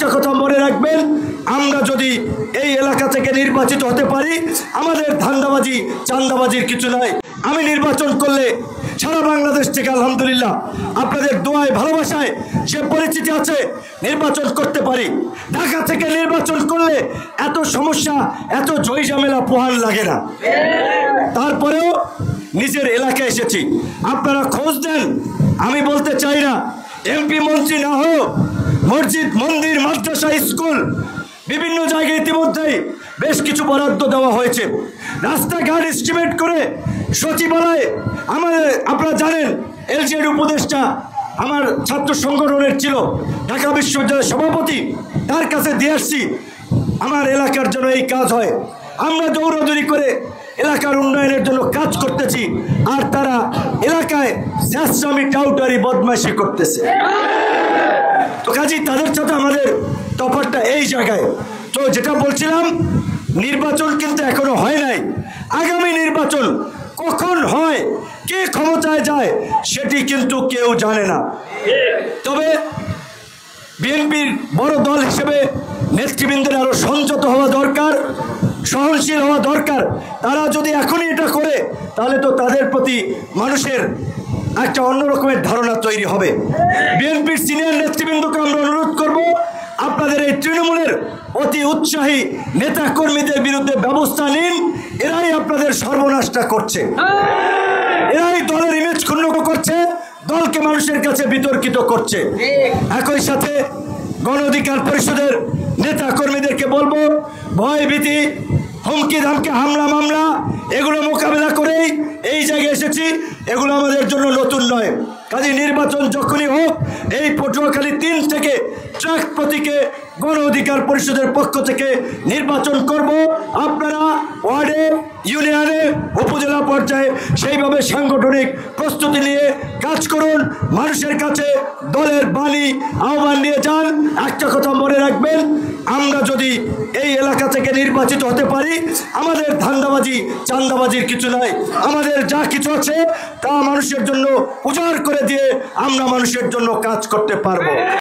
একটা কথা মনে রাখবেন, আমরা যদি এই এলাকা থেকে নির্বাচিত হতে পারি, আমাদের ধান্দাবাজি চাঁদাবাজির কিছু নাই। আমি নির্বাচন করলে সারা বাংলাদেশ থেকে আলহামদুলিল্লাহ আপনাদের দোয়ায় ভালোবাসায় যে পরিচিতি আছে নির্বাচন করতে পারি। ঢাকা থেকে নির্বাচন করলে এত সমস্যা, এত জয় ঝামেলা পোহান লাগে না। তারপরেও নিজের এলাকায় এসেছি, আপনারা খোঁজ দেন। আমি বলতে চাই না এমপি মন্ত্রী না হোক, মসজিদ মন্দির মাদ্রাসা স্কুল বিভিন্ন জায়গায় ইতিমধ্যেই বেশ কিছু বরাদ্দ দেওয়া হয়েছে। রাস্তাঘাট এস্টিমেট করে সচিবালয় আমাদের, আপনারা জানেন এলজিএর উপদেষ্টা আমার ছাত্র সংগঠনের ছিল, ঢাকা বিশ্ববিদ্যালয়ের সভাপতি, তার কাছে দিয়ে আসছি আমার এলাকার জন্য এই কাজ হয়। আমরা দৌড়াদৌড়ি করে এলাকার উন্নয়নের জন্য কাজ করতেছি, আর তারা এলাকায় স্যাসরামি টাউটারি বদমাইশি করতেছে। তো কাজী তাদের সাথে আমাদের তফাৎটা এই জায়গায়। তো যেটা বলছিলাম, নির্বাচন কিন্তু এখনো হয় নাই। আগামী নির্বাচন কখন হয়, কে ক্ষমতায় যায় সেটি কিন্তু কেউ জানে না। তবে বিএনপির বড় দল হিসেবে নেতৃবৃন্দের আরো সংযত হওয়া দরকার, সহনশীল হওয়া দরকার। তারা যদি এখনই এটা করে তাহলে তো তাদের প্রতি মানুষের একটা অন্যরকমের ধারণা তৈরি হবে। বিএনপির সিনিয়র নেতৃবৃন্দকে আমরা অনুরোধ করব, আপনাদের এই তৃণমূলের অতি উৎসাহী নেতা কর্মীদের বিরুদ্ধে ব্যবস্থা নিন। এরাই আপনাদের সর্বনাশটা করছে, এরাই দলের ইমেজ ক্ষুণ্ণ করছে, দলকে মানুষের কাছে বিতর্কিত করছে। একই সাথে গণ অধিকার পরিষদের নেতা কর্মীদেরকে বলবো, ভয় ভীতি হুমকি ধামকি হামলা মামলা এগুলো মোকাবেলা করেই এই জায়গায় এসেছি, এগুলো আমাদের জন্য নতুন নয়। কাজে নির্বাচন যখনই হোক, এই পটুয়াখালী 3 থেকে ট্রাক প্রতীকে গণ অধিকার পরিষদের পক্ষ থেকে নির্বাচন করব। আপনারা ওয়ার্ডে, ইউনিয়নে, উপজেলা পর্যায়ে সেইভাবে সাংগঠনিক প্রস্তুতি নিয়ে কাজ করুন। মানুষের কাছে দলের বাণী আহ্বান নিয়ে যান। একটা কথা মনে রাখবেন, আমরা যদি এই এলাকা থেকে নির্বাচিত হতে পারি, আমাদের ধান্দাবাজি চাঁদাবাজির কিছু নাই। আমাদের যা কিছু আছে তা মানুষের জন্য উজাড় করে দিয়ে আমরা মানুষের জন্য কাজ করতে পারবো।